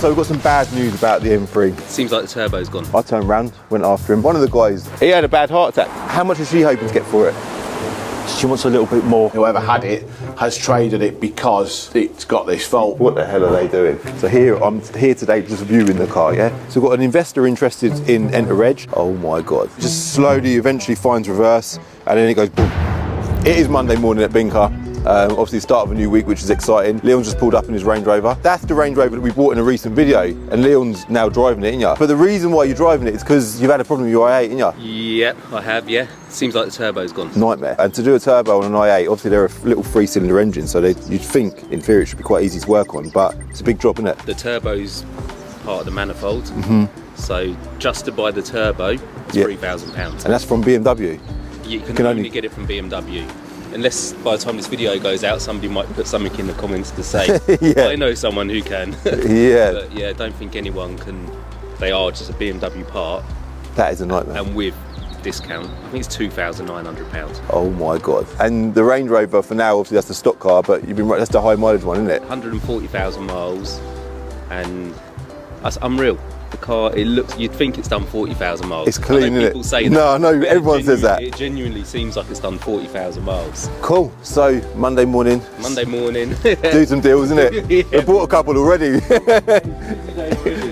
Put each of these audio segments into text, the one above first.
So we've got some bad news about the M3. Seems like the turbo's gone. I turned round, went after him. One of the guys, he had a bad heart attack. How much is she hoping to get for it? She wants a little bit more. Whoever had it has traded it because it's got this fault. What the hell are they doing? So I'm here today just viewing the car, yeah? So we've got an investor interested in Enter Reg. Oh my God. Just slowly, eventually finds reverse, and then it goes boom. It is Monday morning at Binker. Obviously start of a new week, which is exciting. Leon's just pulled up in his Range Rover. That's the Range Rover that we bought in a recent video, and Leon's now driving it, innit? But the reason why you're driving it is because you've had a problem with your i8, innit? Yep, I have, yeah. Seems like the turbo's gone. Nightmare. And to do a turbo on an i8, obviously they're a little 3-cylinder engine, so you'd think, in theory, it should be quite easy to work on, but it's a big drop, isn't it? The turbo's part of the manifold, so just to buy the turbo is £3,000. And that's from BMW? You can only get it from BMW. Unless by the time this video goes out, somebody might put something in the comments to say, I know someone who can. Yeah. But yeah, I don't think anyone can. They are just a BMW part. That is a nightmare. And with discount, I think it's £2,900. Oh my God. And the Range Rover, for now, obviously that's the stock car, but you've been right, that's the high mileage one, isn't it? 140,000 miles, and that's unreal. The car, it looks, you'd think it's done 40,000 miles. It's clean, isn't it? People say that. No, everyone says that. It genuinely seems like it's done 40,000 miles. Cool. So, Monday morning. Do some deals, isn't it? Yeah. We bought a couple already.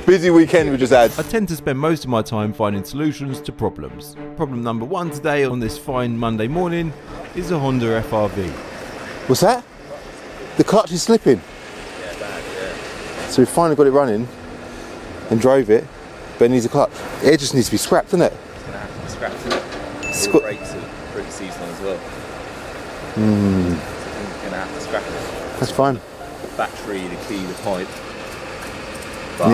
Busy weekend we just had. I tend to spend most of my time finding solutions to problems. Problem number one today on this fine Monday morning is a Honda FRV. What's that? The clutch is slipping. Yeah, bad, yeah. So we finally got it running and drove it, but it needs a clutch. It just needs to be scrapped, doesn't it? It's going to have to be scrapped, isn't it? All brakes are pretty seasonal as well. So I think you're going to have to scrap it. That's fine. The battery, the key, the pipe.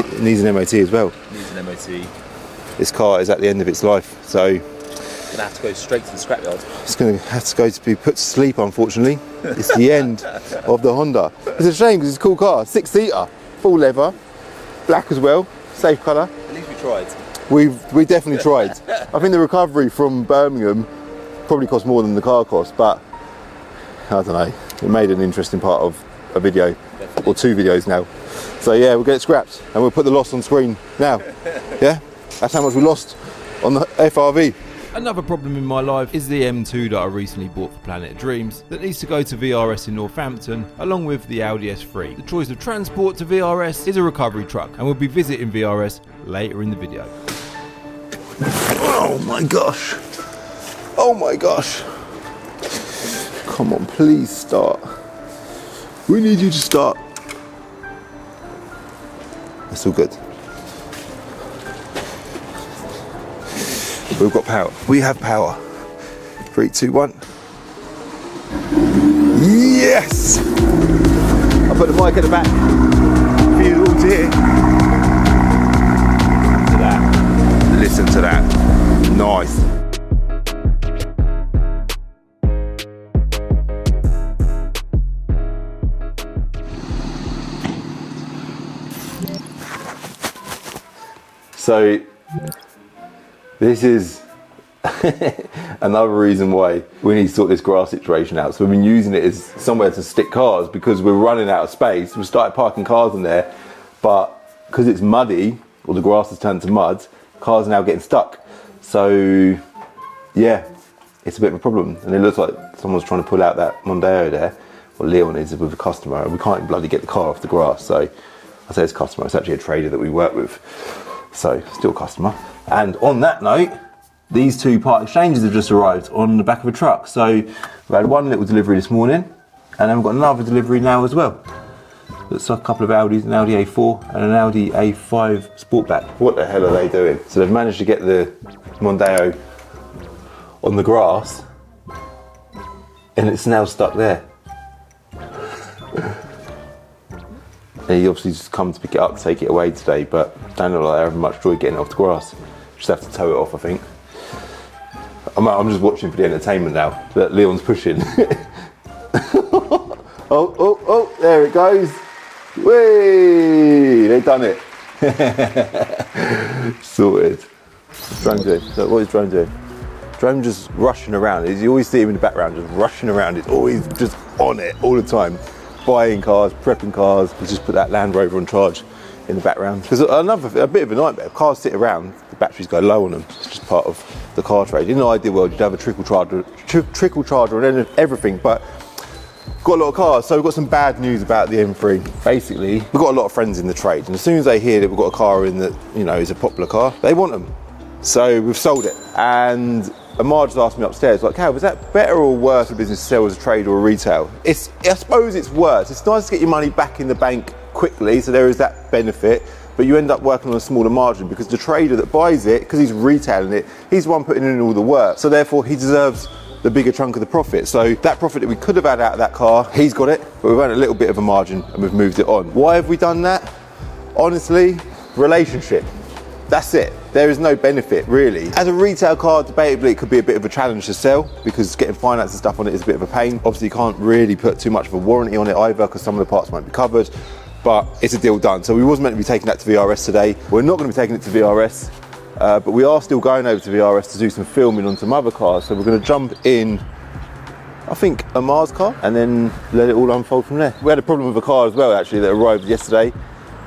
It needs an MOT as well. Needs an MOT. This car is at the end of its life, so It's going to have to go straight to the scrapyard. it's going to have to go to be put to sleep, unfortunately. It's the end of the Honda. It's a shame because it's a cool car, 6-seater, full leather, black as well, safe colour. At least we tried. We definitely tried. I think the recovery from Birmingham probably cost more than the car cost, but I don't know. It made an interesting part of a video, or two videos now. So yeah, we'll get it scrapped and we'll put the loss on screen now. Yeah, that's how much we lost on the FRV. Another problem in my life is the M2 that I recently bought for Planet of Dreams that needs to go to VRS in Northampton along with the Audi S3. The choice of transport to VRS is a recovery truck, and we'll be visiting VRS later in the video. Oh my gosh. Oh my gosh. Come on, please start. We need you to start. It's all good. We've got power. We have power. 3, 2, 1. Yes! I put the mic at the back for you all to hear. Listen to that. Nice. So this is another reason why we need to sort this grass situation out. So we've been using it as somewhere to stick cars because we're running out of space. We started parking cars in there, but because it's muddy, or the grass has turned to mud, cars are now getting stuck. So yeah, it's a bit of a problem. And it looks like someone's trying to pull out that Mondeo there, or Leon is with a customer, and we can't bloody get the car off the grass. So I say it's a customer, it's actually a trader that we work with. So still customer. And on that note, these two part exchanges have just arrived on the back of a truck. So we had one little delivery this morning, and then we've got another delivery now as well. It's a couple of Audis, an Audi A4 and an Audi A5 Sportback. What the hell are they doing? So they've managed to get the Mondeo on the grass, and it's now stuck there. And he obviously just come to pick it up, take it away today, but don't look like they're having much joy getting it off the grass. Just have to tow it off, I think. I'm just watching for the entertainment now that Leon's pushing. oh, there it goes. Whee! They've done it. Sorted. What's drone doing? So what is drone doing? Drone just rushing around. You always see him in the background just rushing around. He's always just on it all the time. Buying cars, prepping cars. We just put that Land Rover on charge in the background. Because a bit of a nightmare. Cars sit around, the batteries go low on them. It's just part of the car trade. In an ideal world, you'd have a trickle charger and everything, but got a lot of cars, so we've got some bad news about the M3. Basically, we've got a lot of friends in the trade, and as soon as they hear that we've got a car in that, you know, is a popular car, they want them. So we've sold it. And Amar just asked me upstairs, like, Cal, was that better or worse for business to sell as a trade or a retail? I suppose it's worse. It's nice to get your money back in the bank quickly, so there is that benefit, but you end up working on a smaller margin because the trader that buys it, because he's retailing it, he's the one putting in all the work. So therefore he deserves the bigger chunk of the profit. So that profit that we could have had out of that car, he's got it, but we've earned a little bit of a margin and we've moved it on. Why have we done that? Honestly, relationship. That's it. There is no benefit, really. As a retail car, debatably, it could be a bit of a challenge to sell because getting finance and stuff on it is a bit of a pain. Obviously, you can't really put too much of a warranty on it either because some of the parts won't be covered, but it's a deal done. So we was meant to be taking that to VRS today. We're not going to be taking it to VRS, but we are still going over to VRS to do some filming on some other cars. So we're going to jump in, I think, a Mars car and then let it all unfold from there. We had a problem with a car as well, actually, that arrived yesterday.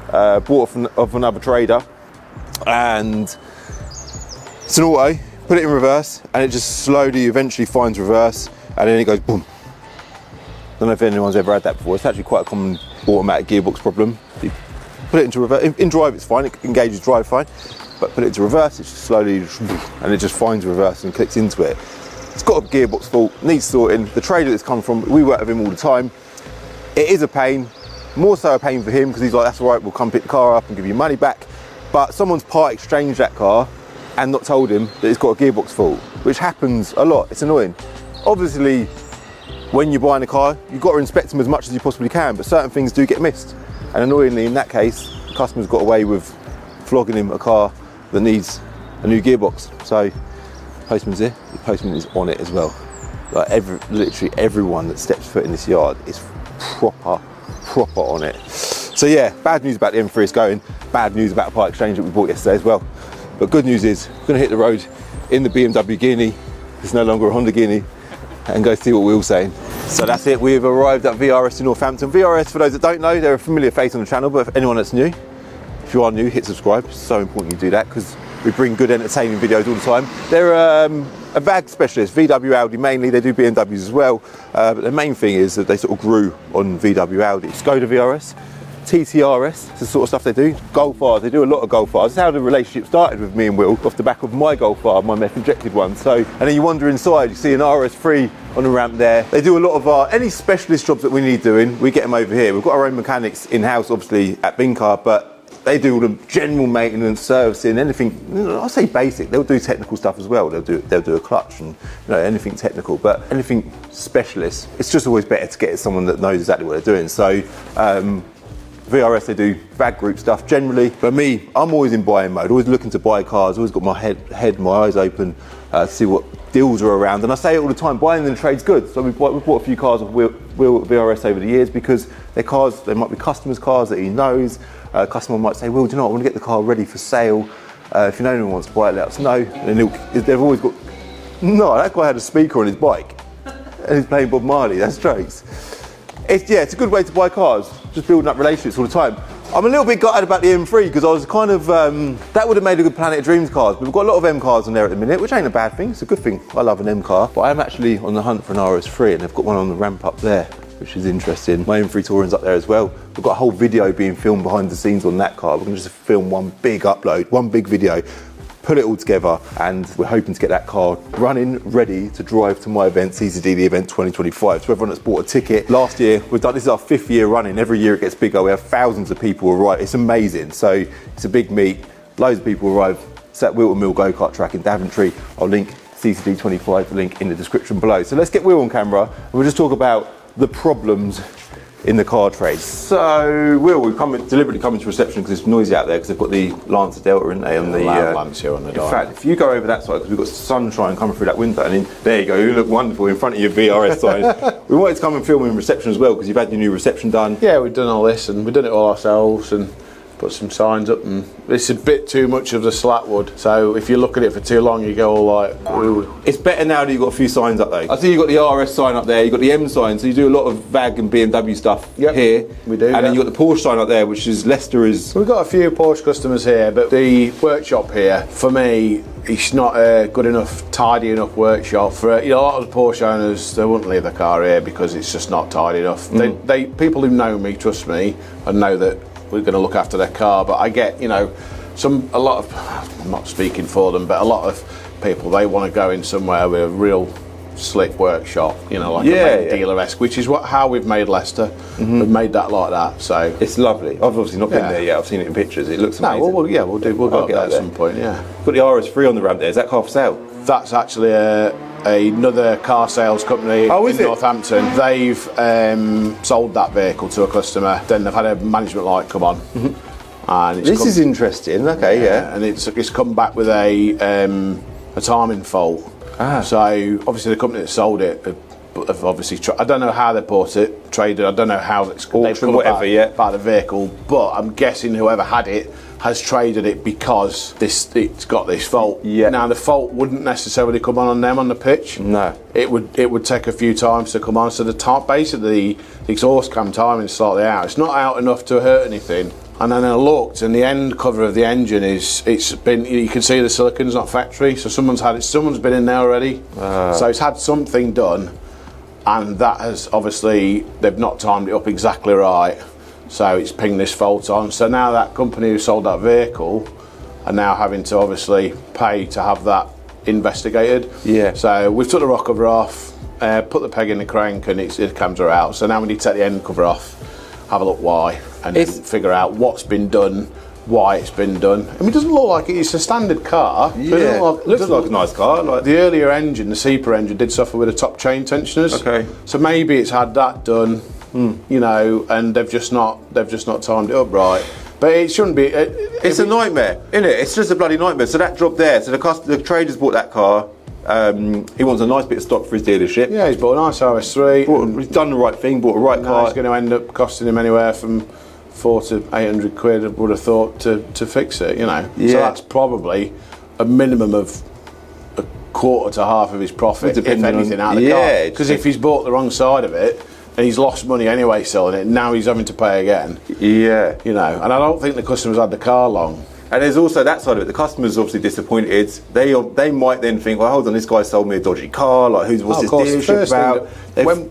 Bought off another trader. And it's an auto, put it in reverse and it just slowly eventually finds reverse and then it goes boom. Don't know if anyone's ever had that before. It's actually quite a common automatic gearbox problem. You put it into reverse, in drive it's fine, it engages drive fine, but put it into reverse, it's just slowly, and it just finds reverse and clicks into it. It's got a gearbox fault, needs sorting. The trader that's come from, we work with him all the time. It is a pain, more so a pain for him because he's like, that's all right, we'll come pick the car up and give you money back. But someone's part exchanged that car and not told him that it's got a gearbox fault, which happens a lot. It's annoying. Obviously, when you're buying a car, you've got to inspect them as much as you possibly can, but certain things do get missed. And annoyingly, in that case, the customer's got away with flogging him a car that needs a new gearbox. So, postman's here. The postman is on it as well. Like literally everyone that steps foot in this yard is proper on it. So yeah, bad news about the M3 is going. Bad news about a part exchange that we bought yesterday as well. But good news is we're going to hit the road in the BMW Guinea. It's no longer a Honda Guinea, and go see what Will's saying. So that's it. We've arrived at VRS in Northampton. VRS, for those that don't know, they're a familiar face on the channel, but for anyone that's new, if you are new, hit subscribe. It's so important you do that because we bring good entertaining videos all the time. They're a VAG specialist, VW Audi mainly. They do BMWs as well, but the main thing is that they sort of grew on VW Audi. Skoda VRS, TTRS, it's the sort of stuff they do. Golf R's, they do a lot of Golf R's. That's how the relationship started with me and Will, off the back of my Golf R, my meth injected one. So, and then you wander inside, you see an RS3 on the ramp there. They do a lot of any specialist jobs that we need doing, we get them over here. We've got our own mechanics in-house, obviously, at Bincar, but they do all the general maintenance, servicing, anything. I say basic. They'll do technical stuff as well. They'll do a clutch and anything technical, but anything specialist. It's just always better to get someone that knows exactly what they're doing. So VRS, they do VAG group stuff generally. For me, I'm always in buying mode. Always looking to buy cars. Always got my eyes open to see what deals are around. And I say it all the time. Buying in the trade's good. So we've bought a few cars of Will at VRS over the years because they're cars. They might be customers' cars that he knows. A customer might say, Will, do you know what? I want to get the car ready for sale. If you know anyone wants to buy it, let us know. And they've always got... No, that guy had a speaker on his bike. And he's playing Bob Marley. That's jokes. It's a good way to buy cars. Just building up relationships all the time. I'm a little bit gutted about the M3 because I was kind of... that would have made a good Planet of Dreams cars. But we've got a lot of M cars on there at the minute, which ain't a bad thing. It's a good thing. I love an M car. But I'm actually on the hunt for an RS3 and they've got one on the ramp up there, which is interesting. My M3 Touring's up there as well. We've got a whole video being filmed behind the scenes on that car. We're going to just film one big upload, one big video, put it all together, and we're hoping to get that car running, ready to drive to my event, CCD the event 2025. So everyone that's bought a ticket, last year, this is our 5th year running. Every year it gets bigger. We have thousands of people arrive. It's amazing. So it's a big meet. Loads of people arrive. It's at Wilton Mill go-kart track in Daventry. I'll link CCD 25, the link in the description below. So let's get Will on camera and we'll just talk about the problems in the car trade. So, Will, we've deliberately come into reception because it's noisy out there because they've got the Lancer Delta, in there, on the lamps here on the door. In fact, if you go over that side, because we've got sunshine coming through that window, and there you go, you look wonderful in front of your VRS sign. We wanted to come and film in reception as well because you've had your new reception done. Yeah, we've done all this and we've done it all ourselves, and put some signs up, and it's a bit too much of the slat wood. So if you look at it for too long, you go all like, ooh. It's better now that you've got a few signs up though. I see you've got the RS sign up there, you've got the M sign, so you do a lot of VAG and BMW stuff here. We do. And then you've got the Porsche sign up there, which is Leicester is... We've got a few Porsche customers here, but the workshop here, for me, it's not a good enough, tidy enough workshop for a lot of the Porsche owners. They wouldn't leave the car here because it's just not tidy enough. People who know me, trust me, and know that we're going to look after their car. But I get, a lot of, I'm not speaking for them, but a lot of people, they want to go in somewhere with a real slick workshop, like a dealer-esque, which is how we've made Leicester. We've made that like that, so it's lovely. I've obviously not been there yet. I've seen it in pictures. It looks amazing. No, we'll go up there at some point. Yeah, got the RS3 on the ramp there. Is that car for sale? That's actually another car sales company in Northampton. They've sold that vehicle to a customer. Then they've had a management light come on. And this is interesting. Okay, yeah. And it's come back with a timing fault. So obviously the company that sold it have obviously I don't know how they bought it, traded. I don't know how it's auction, whatever, about the vehicle. But I'm guessing whoever had it has traded it because it's got this fault. Yeah. Now the fault wouldn't necessarily come on them on the pitch. No. It would take a few times to come on. So basically the exhaust cam timing is slightly out. It's not out enough to hurt anything. And then I looked, and the end cover of the engine you can see the silicon's not factory, so someone's been in there already. So it's had something done, and that has obviously, they've not timed it up exactly right, so it's pinged this fault on. So now that company who sold that vehicle are now having to obviously pay to have that investigated. Yeah. So we've took the rock cover off, put the peg in the crank, and the cams are out. So now we need to take the end cover off, have a look why, and then figure out what's been done, why it's been done. I mean, it doesn't look like it's a standard car. Yeah, looks like a nice car. Like the earlier engine, the SEPA engine, did suffer with the top chain tensioners. Okay. So maybe it's had that done, and they've just not timed it up right. But it shouldn't be. It's a nightmare, isn't it? It's just a bloody nightmare. So that job there. So the trader's bought that car. He wants a nice bit of stock for his dealership. Yeah, he's bought a nice RS3. He's done the right thing, bought a right car. It's going to end up costing him anywhere from £400 to £800, I would have thought, to fix it, Yeah. So that's probably a minimum of a quarter to half of his profit, if anything, out of the car. Because if he's bought the wrong side of it, and he's lost money anyway selling it, now he's having to pay again. Yeah. And I don't think the customer's had the car long. And there's also that side of it. The customer's obviously disappointed. They might then think, well, hold on, this guy sold me a dodgy car. Like, what's this dealership about?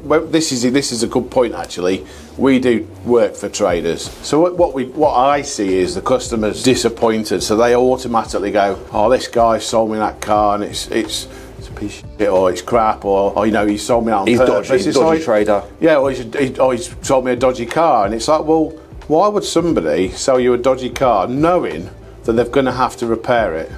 When this is a good point actually. We do work for traders, so what I see is the customer's disappointed, so they automatically go, oh, this guy sold me that car, and it's a piece of shit, or it's crap, or he sold me out on purpose. He's a dodgy trader. Yeah, or he's sold me a dodgy car, and it's like, well, why would somebody sell you a dodgy car knowing that they're going to have to repair it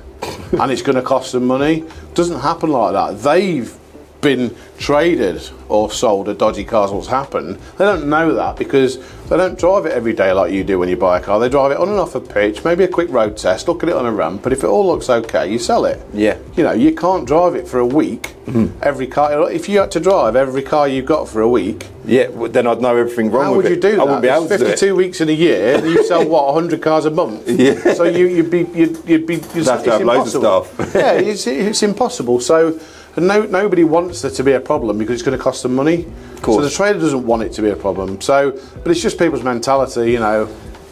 and it's going to cost them money? It doesn't happen like that. They've been traded or sold a dodgy car. What's happened? They don't know that because they don't drive it every day like you do when you buy a car. They drive it on and off a pitch, maybe a quick road test, look at it on a ramp, but if it all looks okay, you sell it. Yeah. You can't drive it for a week. Every car, if you had to drive every car you've got for a week, then I'd know everything wrong with it. How would you do that? I wouldn't be able to do it. 52 weeks in a year, and you sell 100 cars a month. Yeah. So you'd be you'd have to have loads of stuff. Yeah, it's impossible. So nobody wants there to be a problem because it's going to cost them money. Of course. So the trader doesn't want it to be a problem. So, but it's just people's mentality.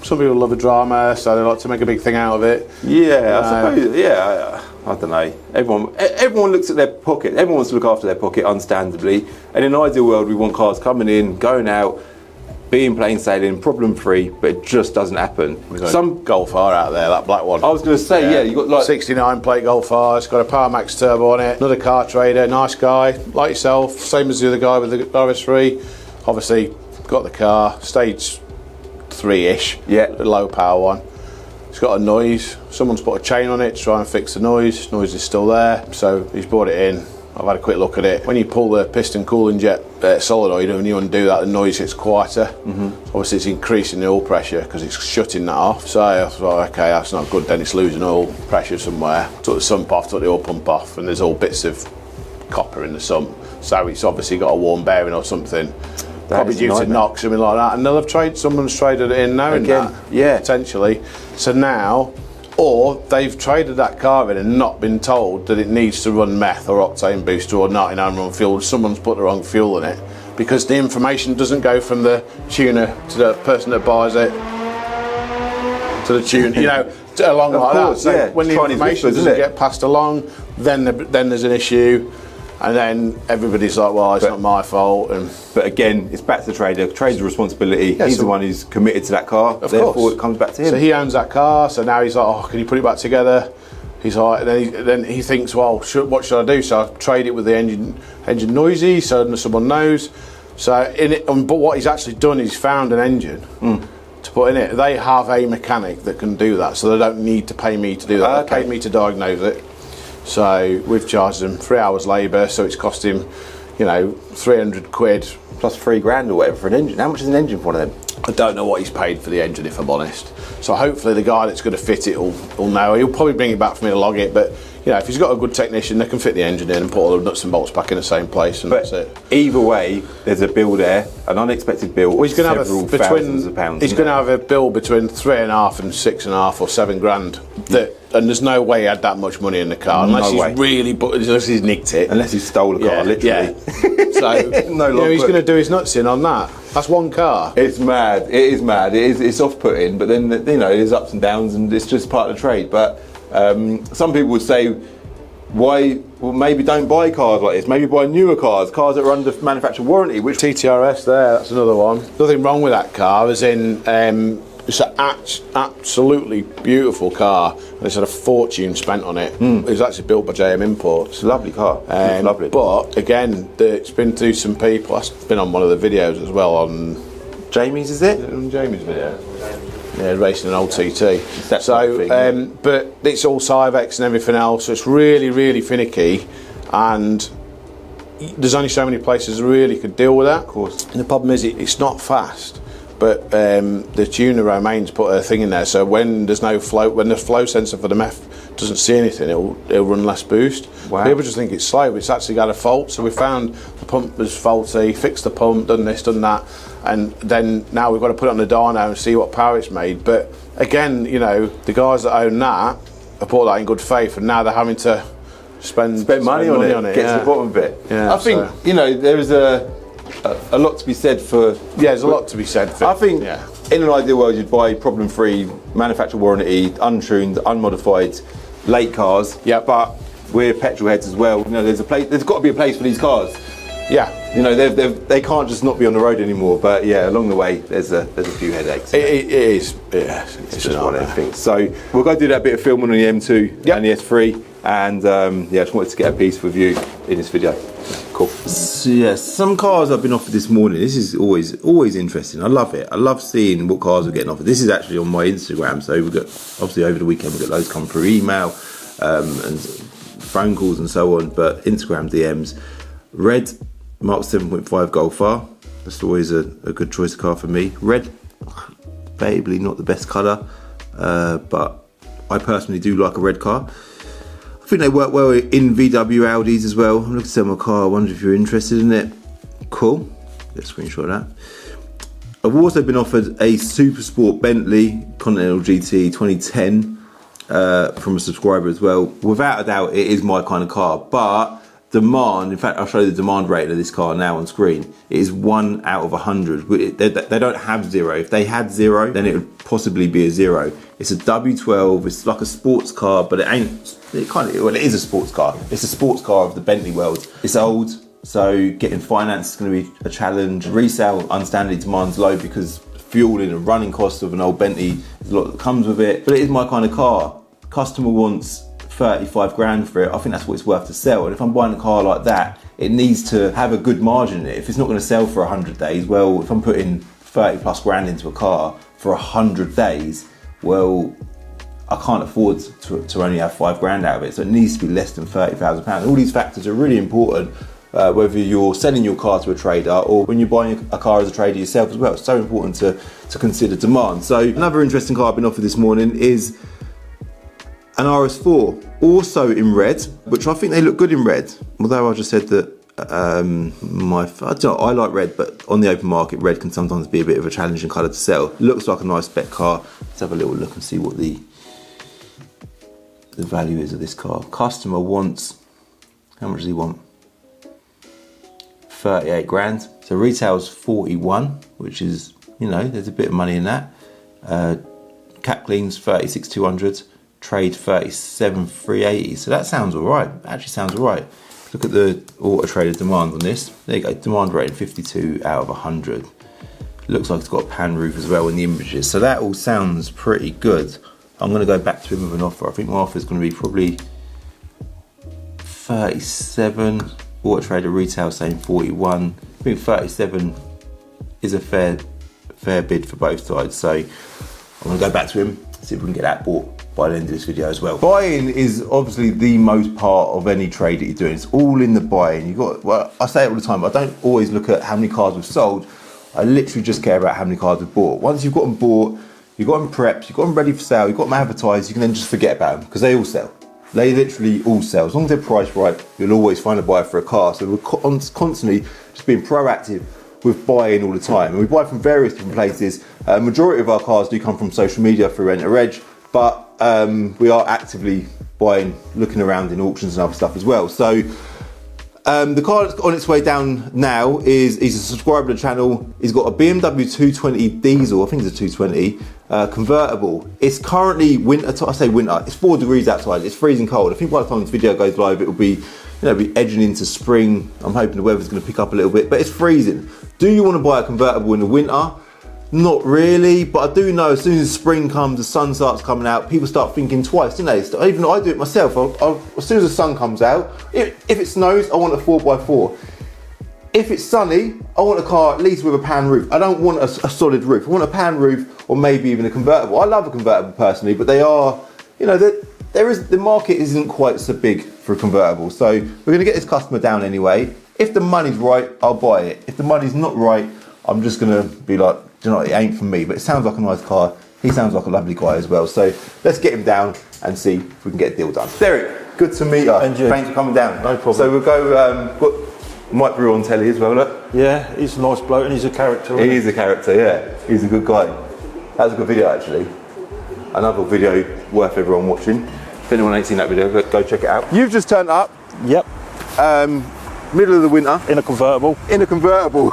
Some people love a drama, so they like to make a big thing out of it. Yeah, I suppose. Yeah, I don't know. Everyone looks at their pocket. Everyone wants to look after their pocket, understandably. And in an ideal world, we want cars coming in, going out, being plain sailing, problem free, but it just doesn't happen. Some Golf R out there, that black one. I was going to say, you got like 69 plate Golf R. It's got a Power Max turbo on it. Another car trader, nice guy, like yourself, same as the other guy with the RS3. Obviously, got the car, stage 3-ish. Yeah, a low power one. It's got a noise. Someone's put a chain on it to try and fix the noise. Noise is still there, so he's brought it in. I've had a quick look at it. When you pull the piston cooling jet solenoid and you undo that, the noise gets quieter. Obviously it's increasing the oil pressure because it's shutting that off. So I thought, okay, that's not good, then it's losing oil pressure somewhere. Took the sump off, took the oil pump off, and there's all bits of copper in the sump. So it's obviously got a worn bearing or something. probably is a due to nightmare. knock, something like that. And they'll have someone's traded it in knowing Again, that, yeah. potentially. So now, or they've traded that car in and not been told that it needs to run meth or octane booster or 99 run fuel. Someone's put the wrong fuel in it because the information doesn't go from the tuner to the person that buys it to the tuner, you know, along Of like course, that. So yeah. when the Chinese information whispers, doesn't isn't it? get passed along, then there's an issue. And then everybody's like, well, it's not my fault. And But again, it's back to the trader. Trader's responsibility. Yeah, He's so- the one who's committed to that car. Of Therefore, course. it comes back to him. So he owns that car. So now he's like, oh, can you put it back together? He's like, then he thinks, well, what should I do? So I trade it with the engine noisy, so someone knows. So but what he's actually done is found an engine to put in it. They have a mechanic that can do that, so they don't need to pay me to do that. Okay. They paid me to diagnose it. So we've charged him 3 hours labour, so it's cost him, 300 quid. Plus $3,000 or whatever for an engine. How much is an engine for one of them? I don't know what he's paid for the engine, if I'm honest. So hopefully the guy that's going to fit it will know. He'll probably bring it back for me to log it, but if he's got a good technician, they can fit the engine in and put all the nuts and bolts back in the same place, and that's it. Either way, there's a bill there, an unexpected bill. Well, he's going to have several thousands of pounds. He's going to have a bill between 3.5 and 6.5 or 7 grand. And there's no way he had that much money in the car unless unless he's nicked it. Unless he stole a car, literally. Yeah. So he's going to do his nuts in on that. That's one car. It's mad. It is mad. It's off-putting, but then there's ups and downs, and it's just part of the trade. But some people would say, why? Well, maybe don't buy cars like this. Maybe buy newer cars that are under manufacturer warranty. Which TTRS there, that's another one. Nothing wrong with that car, as in it's an absolutely beautiful car. It's had a fortune spent on it. It was actually built by JM Imports. it's a lovely car. It's lovely. But again, it's been through some people. That's been on one of the videos as well on Jamie's, is it? on Jamie's video. Yeah, racing an old TT. That So, sort of thing, but it's all Cyvex and everything else. So it's really, really finicky, and there's only so many places that really could deal with that. Of course. And the problem is it's not fast. But the tuner Romain's put a thing in there, so when there's no flow, when the flow sensor for the MEF doesn't see anything, it'll run less boost. Wow. People just think it's slow, but it's actually got a fault. So we found the pump was faulty, fixed the pump, done this, done that, and then now we've got to put it on the dyno and see what power it's made. But again, the guys that own that have bought that in good faith, and now they're having to spend money on it. Get to the bottom of it. Yeah, I think there is a lot to be said for. Yeah, there's a lot to be said for. I think in an ideal world you'd buy problem-free, manufacturer warranty, untuned, unmodified, late cars. Yeah. But we're petrol heads as well. There's got to be a place for these cars. Yeah. They can't just not be on the road anymore. But yeah, along the way there's a few headaches. It is. Yeah, It's just one of those things. So we'll go do that bit of filming on the M2 and the S3, and I just wanted to get a piece with you in this video. Cool. So yeah, some cars I've been offered this morning. This is always interesting. I love it. I love seeing what cars are getting offered. This is actually on my Instagram. So we got obviously over the weekend we got loads come through email and phone calls and so on. But Instagram DMs. Red Mark 7.5 Golf R. That's always a good choice of car for me. Red, debatably not the best colour, but I personally do like a red car. I think they work well in VW Audis as well. I'm looking to sell my car. I wonder if you're interested in it. Cool. Let's screenshot that. I've also been offered a Super Sport Bentley Continental GT 2010 from a subscriber as well. Without a doubt, it is my kind of car, but demand, in fact I'll show you the demand rating of this car now on screen. It is 1 out of 100. They don't have 0. If they had 0, then it would possibly be a 0. It's a W12. It's like a sports car, but it ain't. It is a sports car. It's a sports car of the Bentley world. It's old, so getting finance is going to be a challenge. Resale, understandably, demands low because fueling and running costs of an old Bentley, there's a lot that comes with it. But it is my kind of car. Customer wants 35 grand for it. I think that's what it's worth to sell. And if I'm buying a car like that, it needs to have a good margin in it. If it's not going to sell for 100 days, well, if I'm putting 30 plus grand into a car for 100 days, well, I can't afford to only have 5 grand out of it. So it needs to be less than £30,000. All these factors are really important, whether you're selling your car to a trader or when you're buying a car as a trader yourself as well. It's so important to consider demand. So another interesting car I've been offered this morning is an RS4, also in red, which I think they look good in red. Although I just said that I don't know, I like red, but on the open market, red can sometimes be a bit of a challenging colour to sell. Looks like a nice spec car. Let's have a little look and see what the value is of this car. Customer wants, how much does he want? 38 grand. So retail's 41, which is, you know, there's a bit of money in that. Cap cleans 36,200, trade 37,380. So that sounds all right. Actually sounds all right. Look at the Auto Trader demand on this. There you go, demand rating 52 out of 100. Looks like it's got a pan roof as well in the images. So that all sounds pretty good. I'm going to go back to him with an offer. I think my offer is going to be probably 37. Auto Trader retail saying 41. I think 37 is a fair bid for both sides. So I'm going to go back to him, see if we can get that bought by the end of this video as well. Buying is obviously the most part of any trade that you're doing. It's all in the buying. You got, well, I say it all the time, I don't always look at how many cars we've sold. I literally just care about how many cars we've bought. Once you've got them bought, you've got them prepped, you've got them ready for sale, you've got them advertised, you can then just forget about them because they all sell. They literally all sell. As long as they're priced right, you'll always find a buyer for a car. So we're constantly just being proactive with buying all the time. And we buy from various different places. Majority of our cars do come from social media through Rent-A-Reg, but we are actively buying, looking around in auctions and other stuff as well. So the car that's on its way down now he's a subscriber to the channel. He's got a BMW 220 diesel, I think it's a 220, convertible. It's currently winter, I say winter, it's 4 degrees outside, it's freezing cold. I think by the time this video goes live, it will be, be edging into spring. I'm hoping the weather's going to pick up a little bit, but it's freezing. Do you want to buy a convertible in the winter? Not really, but I do know as soon as spring comes, the sun starts coming out, people start thinking twice, don't they? Even though I do it myself, as soon as the sun comes out, if it snows, I want a 4x4. If it's sunny, I want a car at least with a pan roof. I don't want a solid roof. I want a pan roof or maybe even a convertible. I love a convertible personally, but they are, the market isn't quite so big for a convertible. So we're going to get this customer down anyway. If the money's right, I'll buy it. If the money's not right, I'm just going to be like, do you know, it ain't for me, but it sounds like a nice car. He sounds like a lovely guy as well. So let's get him down and see if we can get a deal done. Derek, good to meet you. Thanks for coming down. No problem. So we'll go, Mike Brewer on telly as well, look. Yeah, he's a nice bloke and he's a character. He is a character, yeah. He's a good guy. That was a good video actually. Another video worth everyone watching. If anyone ain't seen that video, go check it out. You've just turned up. Yep. Middle of the winter. In a convertible. In a convertible.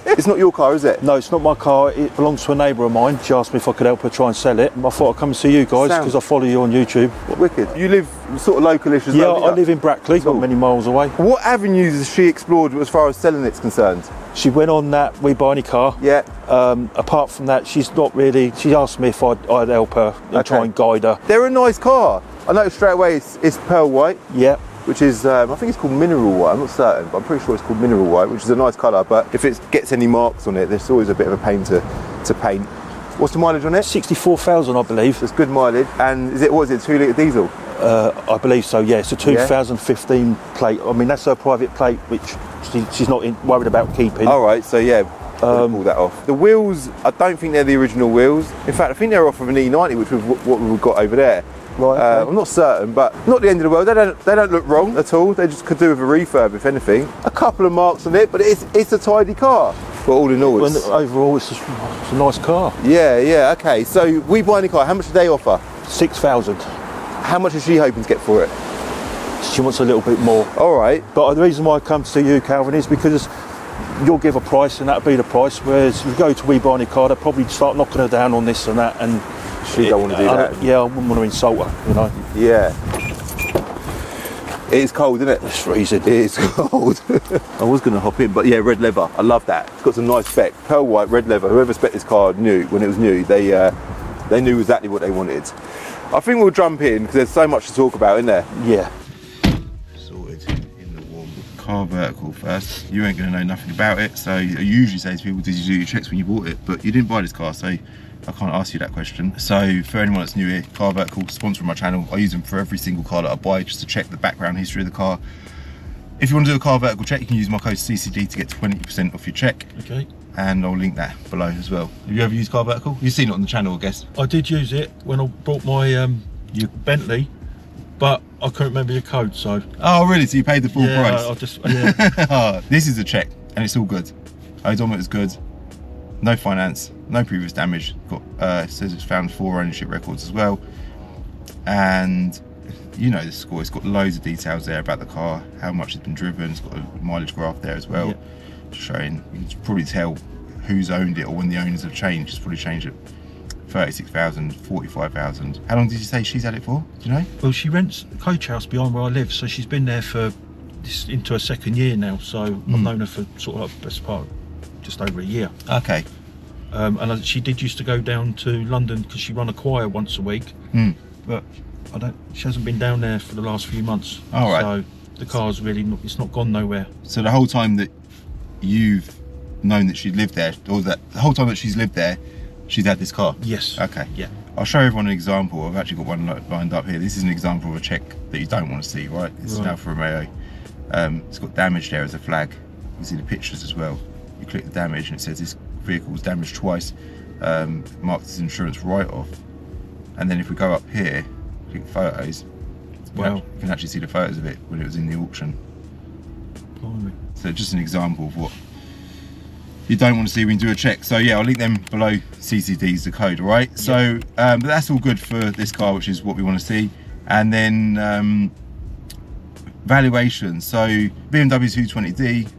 It's not your car, is it? No, it's not my car. It belongs to a neighbour of mine. She asked me if I could help her try and sell it. I thought I'd come and see you guys because I follow you on YouTube. Wicked. You live sort of localish as well? Yeah, I live in Brackley, not many miles away. What avenues has she explored as far as selling it's concerned? She went on that We Buy Any Car. Yeah. Apart from that, she's not really. She asked me if I'd help her and try and guide her. They're a nice car. I noticed straight away it's pearl white. Yeah. Which is, I think it's called mineral white, I'm not certain, but I'm pretty sure it's called mineral white, which is a nice colour, but if it gets any marks on it, there's always a bit of a pain to paint. What's the mileage on it? 64,000, I believe. It's good mileage, and what is it, 2 litre diesel? I believe so, yeah. It's a 2015 plate. I mean, that's her private plate, which she's not worried about keeping. All right, so yeah, pull that off. The wheels, I don't think they're the original wheels. In fact, I think they're off of an E90, which is what we've got over there. Right, okay. I'm not certain, but not the end of the world. They don't look wrong at all. They just could do with a refurb, if anything. A couple of marks on it, but it's a tidy car. But all in all, overall, it's a nice car. Yeah, okay. So We Buy Any Car, how much do they offer? 6,000. How much is she hoping to get for it? She wants a little bit more. All right. But the reason why I come to see you, Calvin, is because you'll give a price and that'll be the price. Whereas if you go to We Buy Any Car, they'll probably start knocking her down on this and that. And she don't want to do that. Yeah, I wouldn't want to insult her, Yeah. It is cold, isn't it? It's freezing. It is cold. I was going to hop in, but yeah, red leather. I love that. It's got some nice spec. Pearl white, red leather. Whoever spec this car knew, when it was new, they knew exactly what they wanted. I think we'll jump in because there's so much to talk about, isn't there? Yeah. Sorted in the warm. Car vertical first. You ain't going to know nothing about it, so I usually say to people, did you do your checks when you bought it? But you didn't buy this car, so I can't ask you that question. So for anyone that's new here, Car Vertical, sponsor of my channel. I use them for every single car that I buy just to check the background history of the car. If you want to do a Car Vertical check, you can use my code CCD to get 20% off your check. Okay. And I'll link that below as well. Have you ever used Car Vertical? You've seen it on the channel, I guess. I did use it when I bought my your Bentley. but I couldn't remember your code, so. Oh, really? So you paid the full price? I just, yeah. Oh, this is a check, and it's all good. Odometer's good. No finance, no previous damage. Got it says it's found 4 ownership records as well, and you know the score. It's got loads of details there about the car, how much it's been driven. It's got a mileage graph there as well, showing. You can probably tell who's owned it or when the owners have changed. It's probably changed it. 36,000, 45,000. How long did you say she's had it for? Do you know? Well, she rents a coach house behind where I live, so she's been there for into her 2nd year now. So I've known her for sort of like best part just over a year. Okay. And she did used to go down to London because she run a choir once a week. But she hasn't been down there for the last few months. All right. So the car's really it's not gone nowhere. So the whole time that you've known that she lived there, or that the whole time that she's lived there, she's had this car? Yes. Okay. Yeah. I'll show everyone an example. I've actually got one lined up here. This is an example of a check that you don't want to see, right? This is now for Romeo. It's got damage there as a flag. You can see the pictures as well. You click the damage and it says this vehicle was damaged twice, marked as insurance write-off. And then if we go up here, click photos, you can actually see the photos of it when it was in the auction. Blimey. So just an example of what you don't want to see when you do a check. So yeah, I'll link them below. CCD's the code, all right? So but that's all good for this car, which is what we want to see. And then valuation. So BMW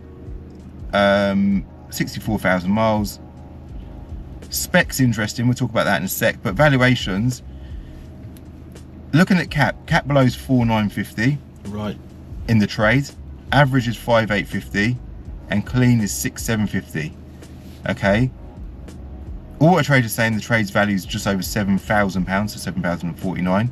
220D, 64,000 miles. Specs interesting, we'll talk about that in a sec, but valuations, looking at cap below is 4,950 right in the trade, average is 5,850, and clean is 6,750. Okay, Auto Trader is saying the trade's value is just over £7,000, so 7,049.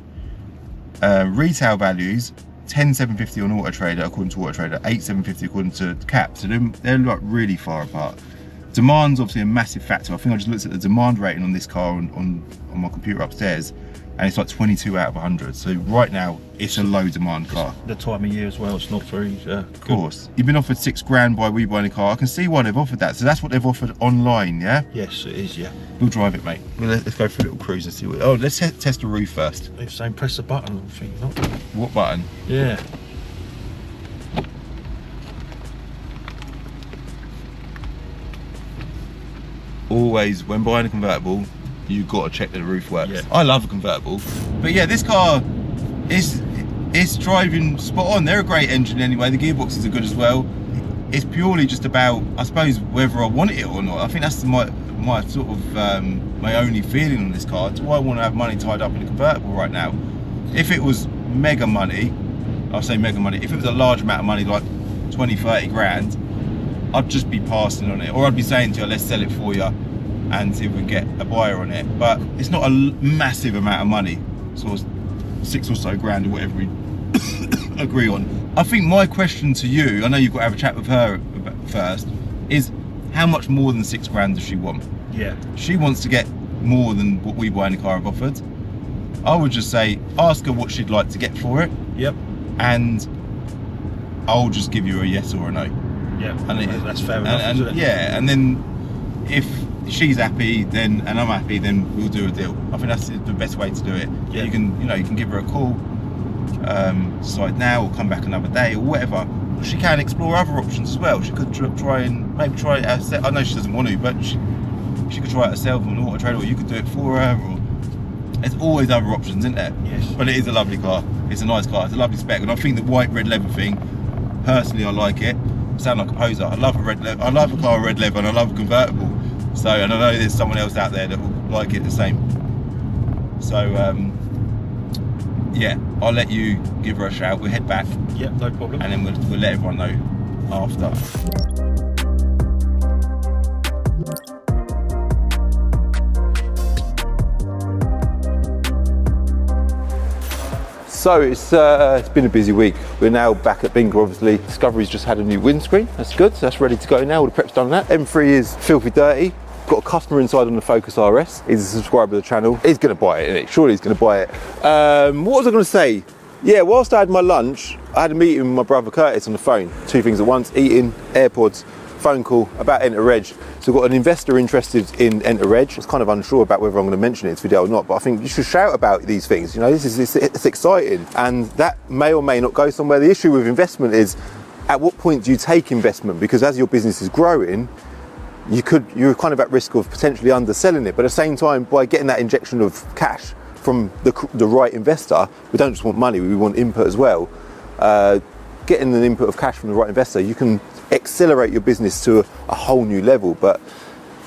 Retail values 10,750 on Auto Trader according to Auto Trader, 8,750 according to cap. So they're like really far apart. Demand's obviously a massive factor. I think I just looked at the demand rating on this car on my computer upstairs, and it's like 22 out of 100. So right now it's a low demand car. The time of year as well, it's not very good. Of course. You've been offered £6,000 by We Buy Any Car. I can see why they've offered that. So that's what they've offered online, yeah? Yes, it is, yeah. We'll drive it, mate. Let's go for a little cruise and see what. Oh, let's test the roof first. They're saying press the button, I think, not. What button? Yeah. Always, when buying a convertible, you've got to check that the roof works. Yeah. I love a convertible. But yeah, this car is driving spot on. They're a great engine anyway. The gearboxes are good as well. It's purely just about, I suppose, whether I want it or not. I think that's my sort of my only feeling on this car. Do I want to have money tied up in a convertible right now? If it was mega money, I'll say mega money. If it was a large amount of money, like 20, 30 grand, I'd just be passing on it, or I'd be saying to you, let's sell it for you and see if we can get a buyer on it. But it's not a massive amount of money, sort of 6 or so grand or whatever we agree on. I think my question to you, I know you've got to have a chat with her first, is how much more than 6 grand does she want? Yeah. She wants to get more than what We Buy Any Car have offered. I would just say, ask her what she'd like to get for it. Yep. And I'll just give you a yes or a no. Yeah, and that's fair enough, isn't it? Yeah, and then if she's happy, then and I'm happy, then we'll do a deal. I think that's the best way to do it. Yeah. You can give her a call, decide now or come back another day or whatever. She can explore other options as well. She could try it herself. I know she doesn't want to, but she could try it herself on Auto Trader, or you could do it for her. Or there's always other options, isn't there? Yes. But it is a lovely car. It's a nice car. It's a lovely spec, and I think the white red leather thing, personally, I like it. Sound like a poser. I love a red leather. I love a car with red leather, and I love a convertible. So, and I know there's someone else out there that will like it the same. So, yeah, I'll let you give her a shout. We'll head back. Yeah, no problem. And then we'll let everyone know after. So it's been a busy week. We're now back at Binker, obviously. Discovery's just had a new windscreen. That's good. So that's ready to go now. All the prep's done on that. M3 is filthy dirty. Got a customer inside on the Focus RS. He's a subscriber of the channel. He's going to buy it, isn't it? Surely he's going to buy it. What was I going to say? Yeah, whilst I had my lunch, I had a meeting with my brother Curtis on the phone. 2 things at once, eating, AirPods. phone call about Enter Reg. So we've got an investor interested in Enter Reg. I was kind of unsure about whether I'm going to mention it in this video or not, but I think you should shout about these things. You know, it's exciting, and that may or may not go somewhere. The issue with investment is, at what point do you take investment? Because as your business is growing, you're kind of at risk of potentially underselling it. But at the same time, by getting that injection of cash from the right investor, we don't just want money, we want input as well. Getting an input of cash from the right investor, you can accelerate your business to a whole new level. But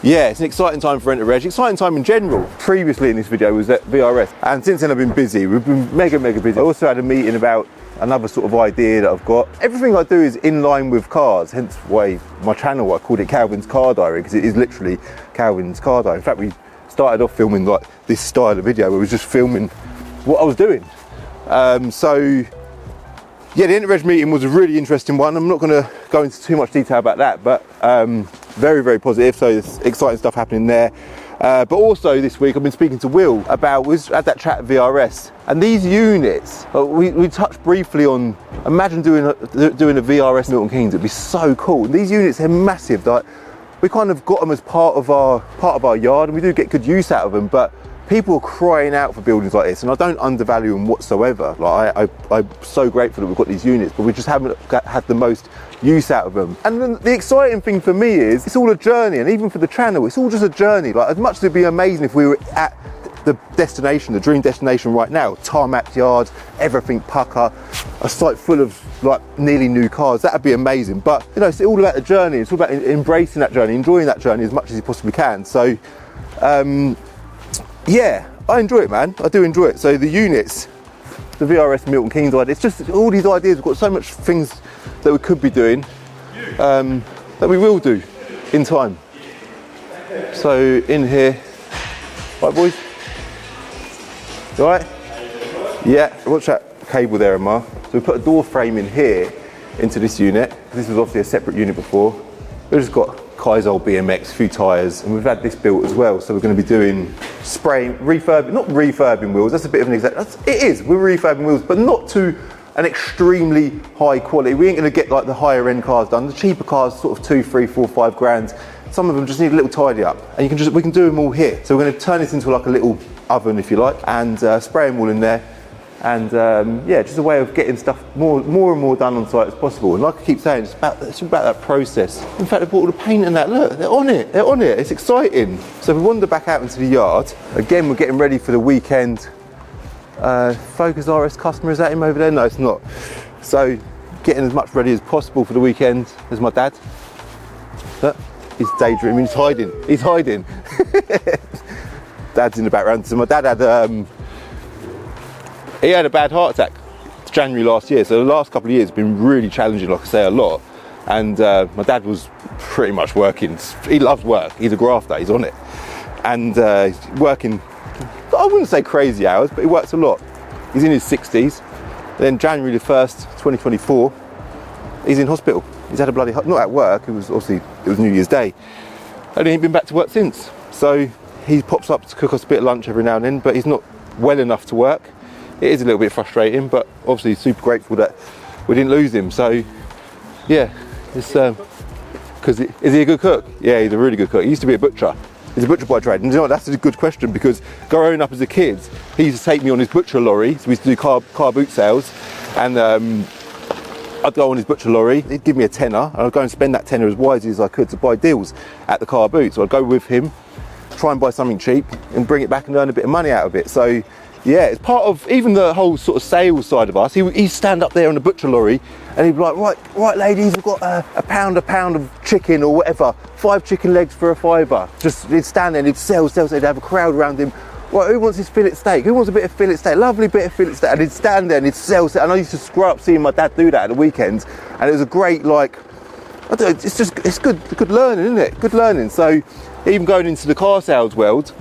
yeah, it's an exciting time for Enter Reg, exciting time in general. Previously in this video was at VRS, and since then I've been busy. We've been mega busy. I also had a meeting about another sort of idea that I've got. Everything I do is in line with cars, hence why my channel, I called it Calvin's Car Diary, because it is literally Calvin's Car Diary. In fact, we started off filming like this style of video where we was just filming what I was doing. So yeah, the Enter Reg meeting was a really interesting one. I'm not going to go into too much detail about that, but very positive. So there's exciting stuff happening there. But also this week I've been speaking to Will about, we had that chat at VRS, and these units, we touched briefly on, imagine doing a VRS Milton Keynes. It'd be so cool. And these units are massive. Like, we kind of got them as part of our yard, and we do get good use out of them, but people are crying out for buildings like this, and I don't undervalue them whatsoever. Like, I'm so grateful that we've got these units, but we just haven't had the most use out of them. And then the exciting thing for me is, it's all a journey, and even for the channel, it's all just a journey. Like, as much as it'd be amazing if we were at the destination, the dream destination right now, tarmac yard, everything pucker, a site full of like nearly new cars, that'd be amazing. But you know, it's all about the journey. It's all about embracing that journey, enjoying that journey as much as you possibly can. So yeah, I enjoy it, man. I do enjoy it. So the units, the VRS Milton Keynes idea, it's just all these ideas. We've got so much things that we could be doing, that we will do in time. So in here, right boys? You all right? Yeah, watch that cable there, Amar. So we put a door frame in here into this unit. This was obviously a separate unit before. We've just got Kai's old BMX, a few tyres, and we've had this built as well. So we're going to be doing spraying, refurbing, not refurbing wheels, that's a bit of an exact, it is, we're refurbing wheels, but not to an extremely high quality. We ain't going to get like the higher end cars done. The cheaper cars, sort of 2, 3, 4, 5 grand. Some of them just need a little tidy up, and we can do them all here. So we're going to turn this into like a little oven, if you like, and spray them all in there. And yeah, just a way of getting stuff more and more done on site as possible. And like I keep saying, it's about that process. In fact, they bought all the paint and that. Look, they're on it. It's exciting. So we wander back out into the yard. Again, we're getting ready for the weekend. Focus RS customer, is that him over there? No, it's not. So getting as much ready as possible for the weekend. There's my dad. Look, he's daydreaming. He's hiding. Dad's in the background. So my dad had he had a bad heart attack January last year, so the last couple of years have been really challenging, like I say, a lot. And my dad was pretty much working. He loves work. He's a grafter. He's on it, and working. I wouldn't say crazy hours, but he works a lot. He's in his 60s. Then January the 1st, 2024, he's in hospital. He's had a bloody not at work. It was New Year's Day, and he ain't been back to work since. So he pops up to cook us a bit of lunch every now and then, but he's not well enough to work. It is a little bit frustrating, but obviously super grateful that we didn't lose him. So yeah, it's because is he a good cook? Yeah, he's a really good cook. He used to be a butcher. He's a butcher by trade. And you know what, that's a good question, because growing up as a kid, he used to take me on his butcher lorry. So we used to do car boot sales, and I'd go on his butcher lorry. He'd give me a tenner, and I'd go and spend that tenner as wisely as I could to buy deals at the car boot. So I'd go with him, try and buy something cheap, and bring it back and earn a bit of money out of it. So yeah, it's part of even the whole sort of sales side of us. He'd stand up there on the butcher lorry, and he'd be like, right ladies, we've got a pound of chicken or whatever, 5 chicken legs for a £5. Just, he'd stand there and he'd sell, he'd have a crowd around him. Right, who wants his fillet steak? Who wants a bit of fillet steak? Lovely bit of fillet steak. And he'd stand there and he'd sell, and I used to screw up seeing my dad do that at the weekends, and it was a great, like, I don't know, it's good learning, isn't it? Good learning. So even going into the car sales world,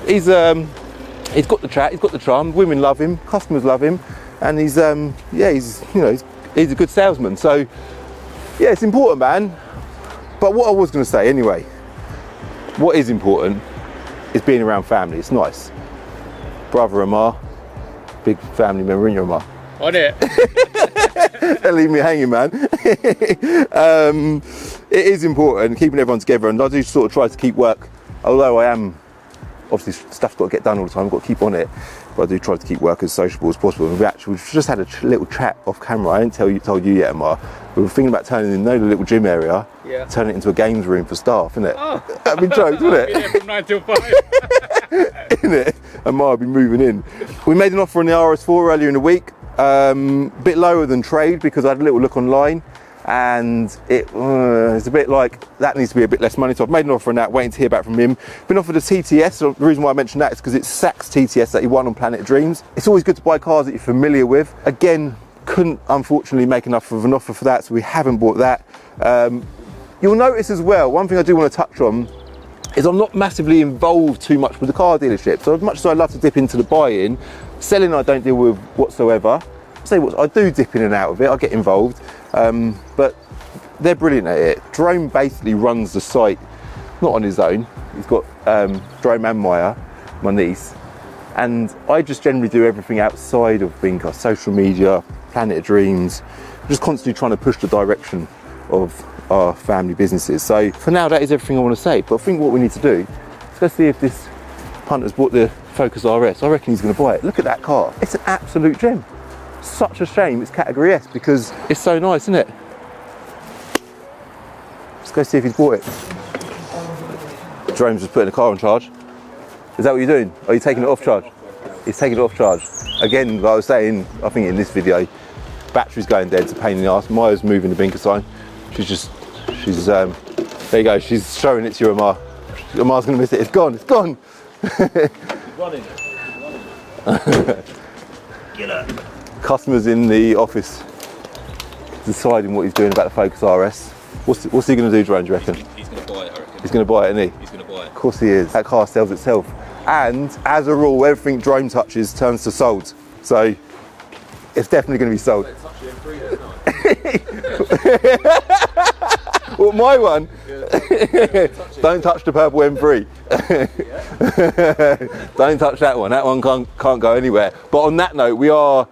he's got the chat, he's got the charm, women love him, customers love him, and he's a good salesman. So yeah, it's important, man. But what I was going to say anyway, what is important is being around family. It's nice. Brother Amar, big family member in your Amar. On it. Don't leave me hanging, man. It is important, keeping everyone together, and I do sort of try to keep work, although I am, obviously stuff's got to get done all the time, I've got to keep on it, but I do try to keep work as sociable as possible. And we've just had a little chat off camera. I ain't told you yet, Amar. We were thinking about turning in the little gym area, turning it into a games room for staff, innit? Oh. That'd be jokes, wouldn't it? Yeah, from 9 till 5. Innit? Amar would be moving in. We made an offer on the RS4 earlier in the week, bit lower than trade because I had a little look online, and it's a bit like that needs to be a bit less money, so I've made an offer on that, waiting to hear back from him. Been offered a TTS, so the reason why I mentioned that is because it's Sack's TTS that he won on Planet Dreams. It's always good to buy cars that you're familiar with. Again, couldn't unfortunately make enough of an offer for that, so we haven't bought that. You'll notice as well, one thing I do want to touch on is I'm not massively involved too much with the car dealership. So as much as I love to dip into the buy-in, selling I don't deal with whatsoever. I do dip in and out of it, I get involved, but they're brilliant at it. Jerome basically runs the site, not on his own. He's got Jerome and Maya, my niece, and I just generally do everything outside of Binker, social media, Planet of Dreams, just constantly trying to push the direction of our family businesses. So for now, that is everything I want to say, but I think what we need to do is go see if this punter's bought the Focus RS. I reckon he's going to buy it. Look at that car, it's an absolute gem. Such a shame it's category S because it's so nice, isn't it? Let's go see if he's bought it. Jerome's just putting the car on charge. Is that what you're doing? Are you taking it off charge? He's taking it off charge. Again, like I was saying, I think in this video, battery's going dead, it's a pain in the arse. Maya's moving the blinker sign. She's there you go, she's showing it to you, Amar. Amar's gonna miss it, it's gone. Running. Get up. Customers in the office deciding what he's doing about the Focus RS. What's he going to do, Jerome, do you reckon? He's going to buy it, I reckon. He's going to buy it, isn't he? He's going to buy it. Of course he is. That car sells itself. And as a rule, everything Jerome touches turns to sold. So it's definitely going to be sold. Well, my one. Don't touch the purple M3. Don't touch that one. That one can't go anywhere. But on that note, we are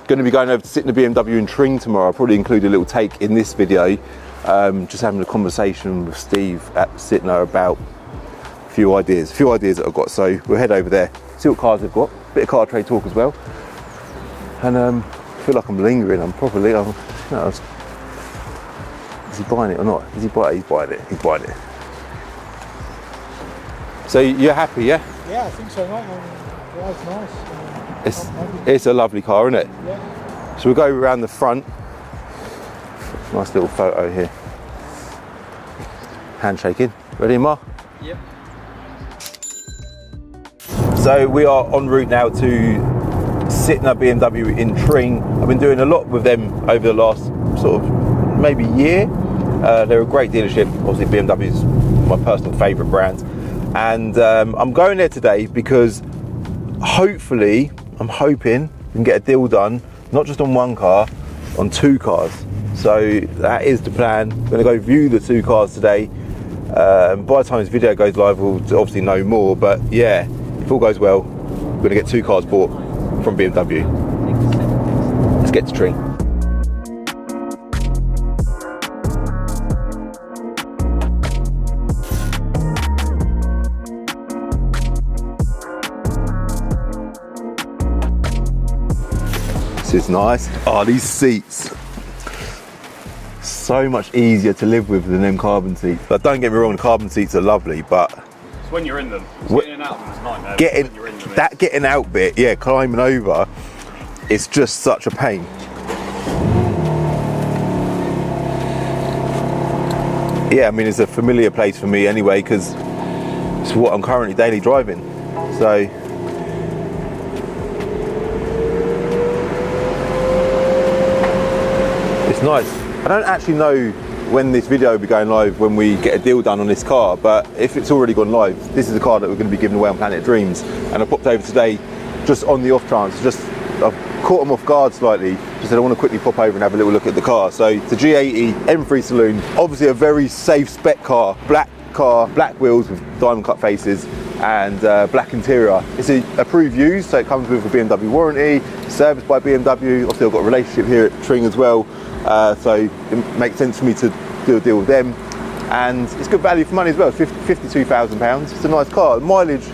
going to be going over to sit in the BMW in Tring tomorrow. I'll probably include a little take in this video, just having a conversation with Steve at Sitner about a few ideas that I've got. So we'll head over there, see what cars they've got, bit of car trade talk as well. And I feel like I'm lingering. Is he buying it or not? He's buying it. So you're happy, yeah? Yeah, I think so, mate. Yeah, it's nice. It's a lovely car, isn't it? Yeah. So we'll go around the front. Nice little photo here. Handshaking. Ready, Ma? Yep. So we are en route now to Sitner BMW in Tring. I've been doing a lot with them over the last sort of maybe year. They're a great dealership. Obviously BMW is my personal favourite brand. And I'm going there today because hopefully, I'm hoping we can get a deal done, not just on one car, on two cars. So that is the plan. I'm going to go view the two cars today. By the time this video goes live, we'll obviously know more. But yeah, if all goes well, we're going to get two cars bought from BMW. Let's get to Tring. This is nice. Oh, these seats. So much easier to live with than them carbon seats. But don't get me wrong, the carbon seats are lovely, but It's when you're in them. Getting in and out of them is a nightmare. Getting out bit, yeah, climbing over, it's just such a pain. Yeah, I mean, it's a familiar place for me anyway, because it's what I'm currently daily driving. So it's nice. I don't actually know when this video will be going live, when we get a deal done on this car, but if it's already gone live, this is the car that we're going to be giving away on Planet Dreams. And I popped over today just on the off chance, I've caught them off guard slightly, just said I want to quickly pop over and have a little look at the car. So it's a G80 M3 saloon, obviously a very safe spec car, black wheels with diamond cut faces, and black interior. It's a approved used, so it comes with a BMW warranty, serviced by BMW. Obviously I've got a relationship here at Tring as well, so it makes sense for me to do a deal with them. And it's good value for money as well, £52,000. It's a nice car. Mileage,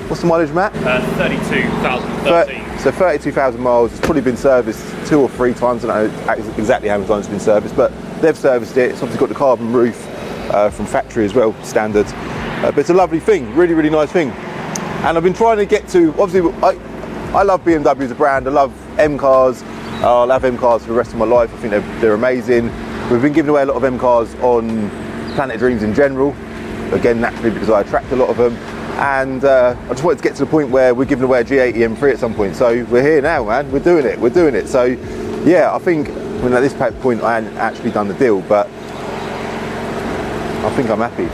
what's the mileage, Matt? 32,013. So 32,000 miles. It's probably been serviced 2 or 3 times. I don't know exactly how many times it's been serviced, but they've serviced it. It's obviously got the carbon roof from factory as well, standard. But it's a lovely thing, really, really nice thing. And I've been trying to get to, obviously, I love BMW as a brand. I love M cars. I'll have M cars for the rest of my life. I think they're amazing. We've been giving away a lot of M cars on Planet Dreams in general, again naturally because I attract a lot of them, and I just wanted to get to the point where we're giving away a G80 M3 at some point. So we're here now, man. We're doing it. So yeah, I think at this point I hadn't actually done the deal, but I think I'm happy.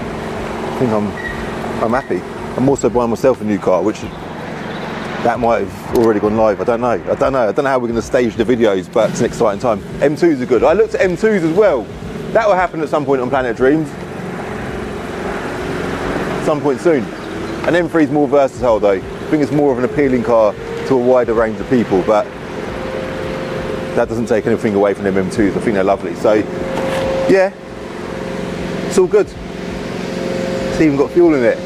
I'm happy. I'm also buying myself a new car, which that might have already gone live. I don't know how we're going to stage the videos, but it's an exciting time. M2s are good. I looked at M2s as well. That will happen at some point on Planet Dreams. Some point soon. An M3 is more versatile though. I think it's more of an appealing car to a wider range of people, but that doesn't take anything away from them M2s. I think they're lovely. So yeah, it's all good. It's even got fuel in it.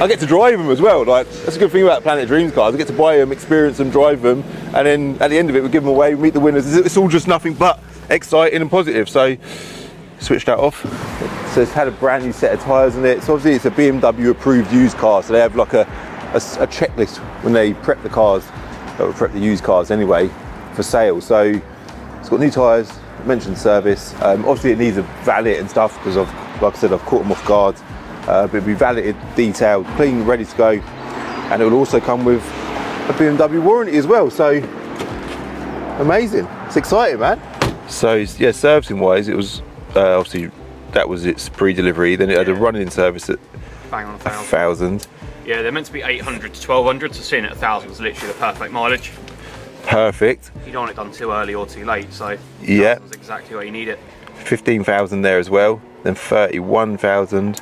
I get to drive them as well. Like, that's a good thing about Planet Dreams cars. I get to buy them, experience them, drive them, and then at the end of it we give them away, we meet the winners. It's all just nothing but exciting and positive. So switch that off. So it's had a brand new set of tyres on it. So obviously it's a BMW approved used car, so they have like a checklist when they prep the cars, that would prep the used cars anyway for sale. So it's got new tyres, mentioned service. Obviously it needs a valet and stuff because like I said, I've caught them off guard. But it'll be valeted, detailed, clean, ready to go, and it will also come with a BMW warranty as well. So amazing! It's exciting, man. So yeah, servicing wise, it was obviously that was its pre-delivery. Then it had a running service at Bang on 1,000. Yeah, they're meant to be 800 to 1,200, so seeing it at 1,000 is literally the perfect mileage. Perfect. You don't want it done too early or too late, so yeah, that's exactly where you need it. 15,000 there as well. Then 31,000.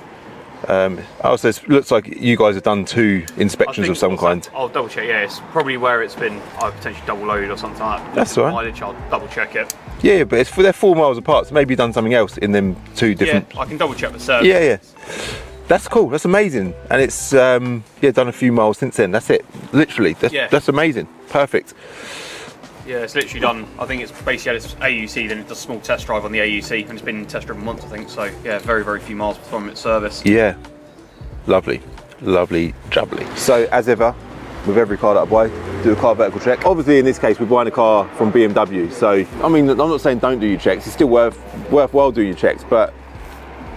Also, it looks like you guys have done 2 inspections of some kind. I'll double check. Yeah, it's probably where it's been potentially double loaded or something like that. That's all right. Mileage, I'll double check it. Yeah, but they're 4 miles apart, so maybe you've done something else in them 2 different. Yeah, I can double check the service. Yeah. That's cool. That's amazing, and it's done a few miles since then. That's it. Literally. That's amazing. Perfect. Yeah, it's literally done. I think it's basically had its AUC, then it does a small test drive on the AUC, and it's been test driven once, I think. So yeah, very, very few miles from its service. Yeah, lovely, jubbly. So as ever, with every car that I buy, do a car vertical check. Obviously, in this case, we're buying a car from BMW. So I mean, I'm not saying don't do your checks. It's still worthwhile doing your checks, but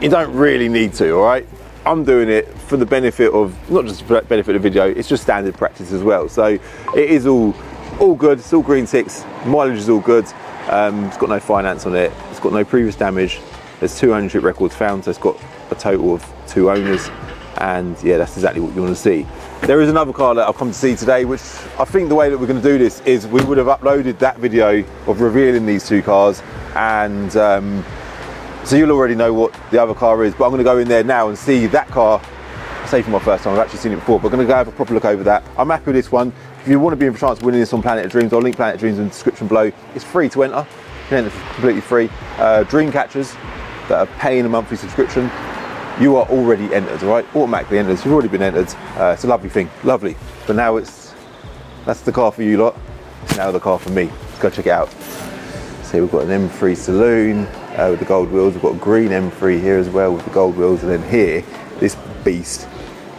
you don't really need to. All right. I'm doing it for the benefit of, not just the benefit of the video, it's just standard practice as well. So it is all good, it's all green ticks, mileage is all good, it's got no finance on it, it's got no previous damage, there's 2 ownership records found, so it's got a total of 2 owners, and yeah, that's exactly what you want to see. There is another car that I've come to see today, which I think the way that we're going to do this is we would have uploaded that video of revealing these 2 cars, and so you'll already know what the other car is, but I'm going to go in there now and see that car. I say for my first time, I've actually seen it before, but I'm going to go have a proper look over that. I'm happy with this one. If you want to be in for a chance of winning this on Planet Dreams, I'll link Planet Dreams in the description below. It's free to enter. You can enter for completely free. Dream catchers that are paying a monthly subscription, you are already entered, all right? Automatically entered. You've already been entered. It's a lovely thing, lovely. But now that's the car for you lot. It's now the car for me. Let's go check it out. So we've got an M3 saloon with the gold wheels. We've got a green M3 here as well with the gold wheels, and then here, this beast.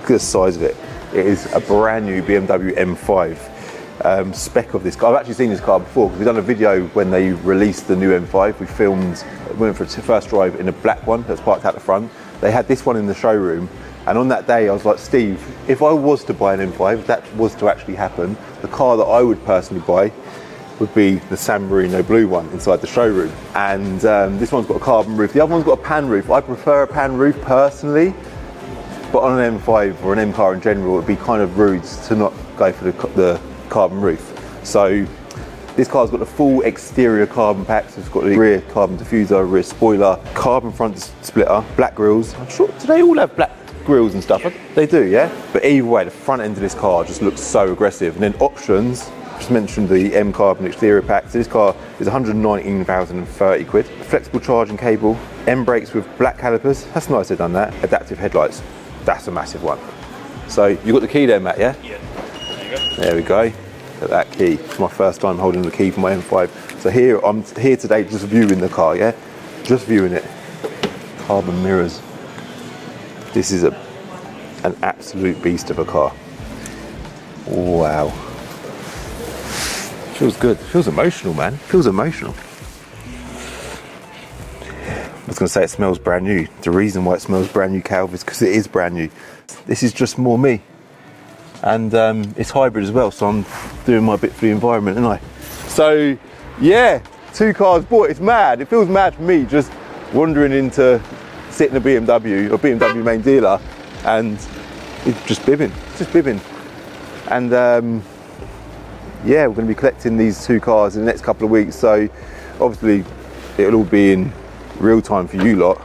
Look at the size of it. It is a brand new BMW M5 spec of this car. I've actually seen this car before because we've done a video when they released the new M5. We went for a first drive in a black one that's parked out the front. They had this one in the showroom, and on that day I was like, Steve, if I was to buy an M5, if that was to actually happen, the car that I would personally buy would be the San Marino blue one inside the showroom. And this one's got a carbon roof. The other one's got a pan roof. I prefer a pan roof personally, but on an M5 or an M car in general, it would be kind of rude to not go for the carbon roof. So this car's got the full exterior carbon packs. It's got the rear carbon diffuser, rear spoiler, carbon front splitter, black grills. I'm sure, do they all have grills and stuff. They do, yeah? But either way, the front end of this car just looks so aggressive. And then options, just mentioned the M Carbon exterior pack. So this car is 119,030 quid. Flexible charging cable, M brakes with black calipers. That's nice they've done that. Adaptive headlights. That's a massive one. So you got the key there, Matt, yeah? Yeah. There you go. There we go. Look at that key. It's my first time holding the key for my M5. So here, I'm here today just viewing the car, yeah? Just viewing it. Carbon mirrors. This is an absolute beast of a car. Wow. Feels good. Feels emotional, man. Feels emotional. I was going to say it smells brand new. The reason why it smells brand new, Calv, is because it is brand new. This is just more me. And it's hybrid as well, so I'm doing my bit for the environment, aren't I? So, yeah, 2 cars bought. It's mad. It feels mad for me just wandering into sitting a BMW or BMW main dealer, and it's just bibbing. It's just bibbing. And yeah, we're going to be collecting these 2 cars in the next couple of weeks. So obviously it'll all be in real time for you lot.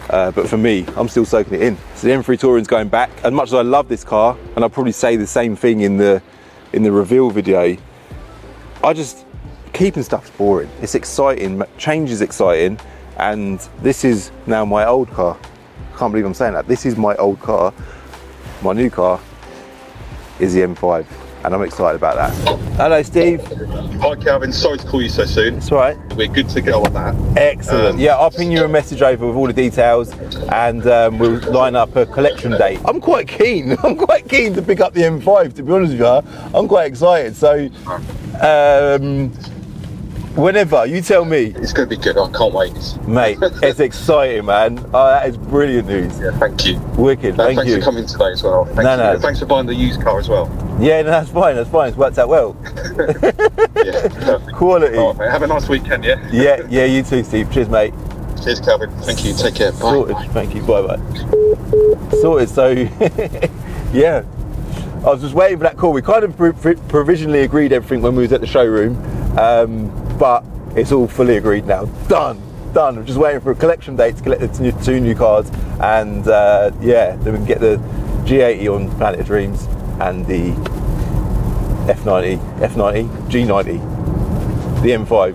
But for me, I'm still soaking it in. So the M3 Touring's going back. As much as I love this car, and I'll probably say the same thing in the reveal video, keeping stuff's boring. It's exciting, change is exciting, and this is now my old car. I can't believe I'm saying that. This is my old car. My new car is the M5, and I'm excited about that. Hello, Steve. Hi, Calvin. Sorry to call you so soon. It's all right. We're good to go on that. Excellent. Yeah, I'll ping you a message over with all the details, and we'll line up a collection date. I'm quite keen. I'm quite keen to pick up the M5, to be honest with you. I'm quite excited. So, whenever, you tell me. It's going to be good. I can't wait. Mate, it's exciting, man. Oh, that is brilliant news. Yeah, thank you. Wicked, thank thanks you. for coming today as well. Thanks No. Thanks for buying the used car as well. Yeah, no, that's fine. That's fine. It's worked out well. Yeah, perfect. Quality. All right, mate. Have a nice weekend, yeah? Yeah, you too, Steve. Cheers, mate. Cheers, Calvin. Thank you. Take care. Bye. Sorted. Thank you. Bye. Sorted. So, yeah. I was just waiting for that call. We kind of provisionally agreed everything when we was at the showroom, but it's all fully agreed now. Done. I'm just waiting for a collection date to collect the 2 new cars, and yeah, then we can get the G80 on Planet of Dreams and the F90, G90, the M5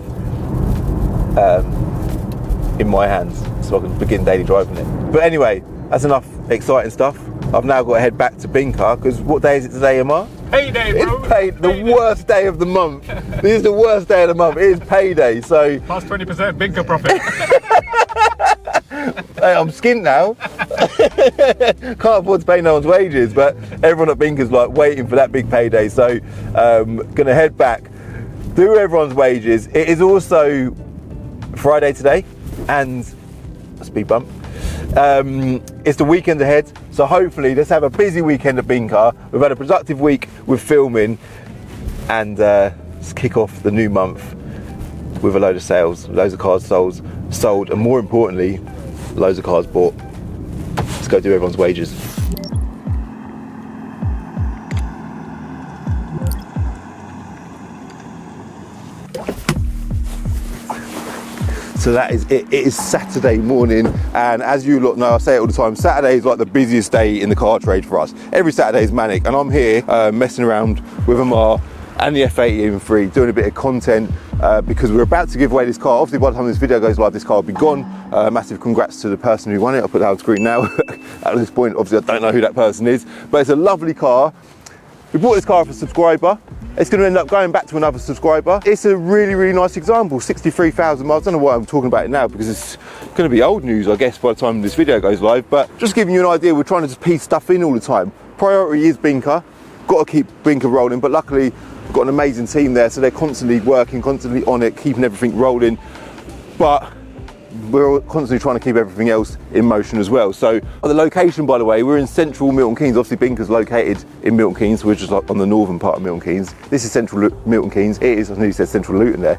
in my hands, so I can begin daily driving it. But anyway, that's enough exciting stuff. I've now got to head back to Binker, because what day is it today, Amar? Payday, bro. It's payday, the worst day of the month. This is the worst day of the month. It is payday, so... Plus 20% Binker profit. Hey, I'm skint now. Can't afford to pay no one's wages, but everyone at Binker's like waiting for that big payday, so gonna head back, do everyone's wages. It is also Friday today, and speed bump. It's the weekend ahead, so hopefully let's have a busy weekend at Binker. We've had a productive week with filming, and let's kick off the new month with a load of sales, loads of cars sold, and more importantly, loads of cars bought. Let's go do everyone's wages. So that is it. It is Saturday morning, and as you lot know, I say it all the time, Saturday is like the busiest day in the car trade for us. Every Saturday is manic, and I'm here messing around with Amar and the F80 M3, doing a bit of content because we're about to give away this car. Obviously, by the time this video goes live, this car will be gone. Massive congrats to the person who won it. I'll put that on screen now. At this point, obviously, I don't know who that person is, but it's a lovely car. We bought this car off a subscriber. It's going to end up going back to another subscriber. It's a really, really nice example. 63,000 miles. I don't know why I'm talking about it now, because it's going to be old news, I guess, by the time this video goes live. But just giving you an idea, we're trying to just piece stuff in all the time. Priority is Binker. Got to keep Binker rolling, but luckily we've got an amazing team there, so they're constantly working, constantly on it, keeping everything rolling. But we're constantly trying to keep everything else in motion as well. So the location, by the way, we're in central Milton Keynes. Obviously Binker's located in Milton Keynes, we're just like on the northern part of Milton Keynes. This is central Milton Keynes. It is, I knew you said central Luton there.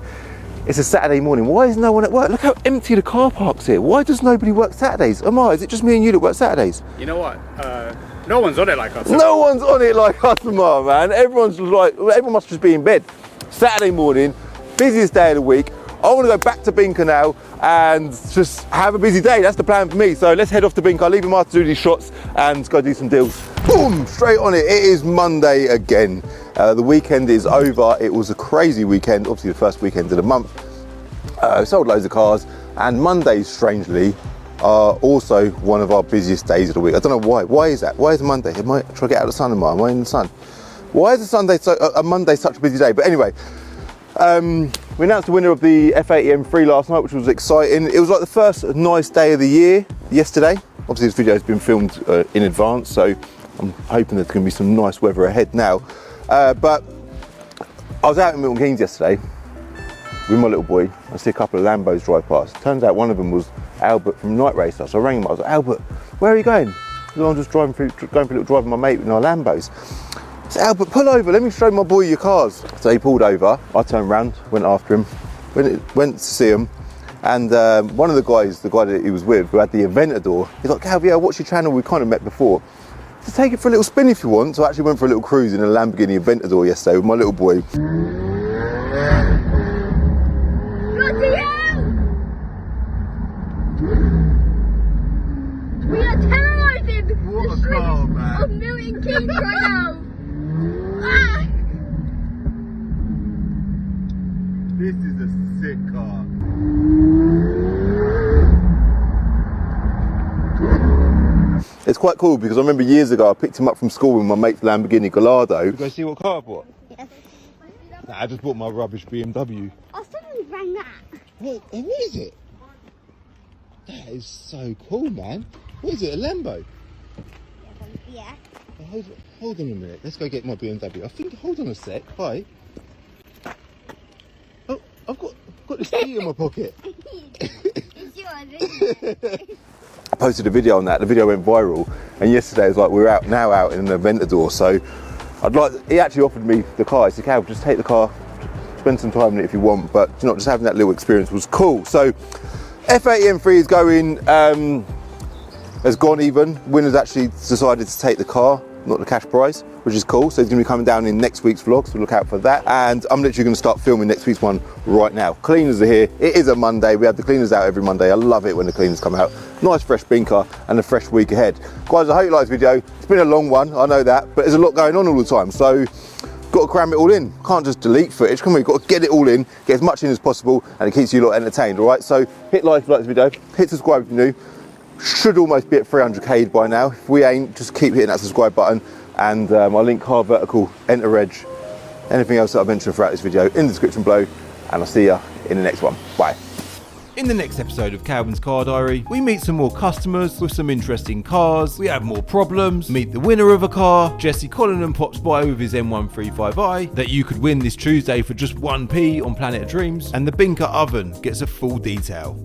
It's a Saturday morning. Why is no one at work? Look how empty the car park's here. Why does nobody work Saturdays? Amar, is it just me and you that work Saturdays? You know what? No one's on it like us. No one's on it like us, Amar, man. Everyone must just be in bed. Saturday morning, busiest day of the week. I want to go back to Binker now and just have a busy day. That's the plan for me. So let's head off to Binker. I'll leave him to do these shots and go do some deals. Boom, straight on it. It is Monday again. The weekend is over. It was a crazy weekend, obviously the first weekend of the month. Sold loads of cars, and Mondays, strangely, are also one of our busiest days of the week. I don't know why. Why is that? Why is Monday? Am I trying to get out of the sun? Am I in the sun? Why is a Monday such a busy day? But anyway, we announced the winner of the F80 M3 last night, which was exciting. It was like the first nice day of the year yesterday. Obviously, this video has been filmed in advance, so I'm hoping there's going to be some nice weather ahead now. But I was out in Milton Keynes yesterday with my little boy. I see a couple of Lambos drive past. Turns out one of them was Albert from Night Racer. So I rang him. I was like, Albert, where are you going? He said, I'm just going for a little drive with my mate in our Lambos. I said, Albert, pull over. Let me show my boy your cars. So he pulled over. I turned around, went after him, went to see him. And one of the guys, the guy that he was with, who had the Aventador, he's like, Calvia, I watched your channel. We kind of met before. So take it for a little spin if you want. So I actually went for a little cruise in a Lamborghini Aventador yesterday with my little boy. We are terrorising the streets of Milton Keynes right now. Ah! This is a sick car. It's quite cool because I remember years ago I picked him up from school with my mate's Lamborghini Gallardo. You go see what car I bought? Yes. Nah, I just bought my rubbish BMW. Oh, someone rang that. What is it? That is so cool, man. What is it, a Lambo? Yeah. Oh, hold on a minute. Let's go get my BMW. I think, hold on a sec. Hi. Oh, I've got this key in my pocket. It's yours, isn't it? I posted a video on that. The video went viral. And yesterday it was like, we're out in an Aventador. So he actually offered me the car. He said, Cal, just take the car, spend some time in it if you want. But you know, just having that little experience was cool. So F80 M3 is going, has gone even. Winner's actually decided to take the car, not the cash prize, which is cool. So he's going to be coming down in next week's vlog, so look out for that. And I'm literally going to start filming next week's one right now. Cleaners are here. It is a Monday. We have the cleaners out every Monday. I love it when the cleaners come out. Nice fresh Binker and a fresh week ahead. Guys, I hope you like this video. It's been a long one, I know that, but there's a lot going on all the time. So got to cram it all in. Can't just delete footage. Come on, you've got to get it all in, get as much in as possible, and it keeps you lot entertained, all right? So hit like if you like this video, hit subscribe if you're new. Should almost be at 300k by now. If we ain't, just keep hitting that subscribe button, and my link, car vertical, enter reg, anything else that I've mentioned throughout this video in the description below, and I'll see you in the next one. Bye. In the next episode of Calvin's Car Diary, we meet some more customers with some interesting cars, we have more problems, meet the winner of a car, Jesse Collingham pops by with his M135i that you could win this Tuesday for just 1p on Planet of Dreams, and the Binker oven gets a full detail.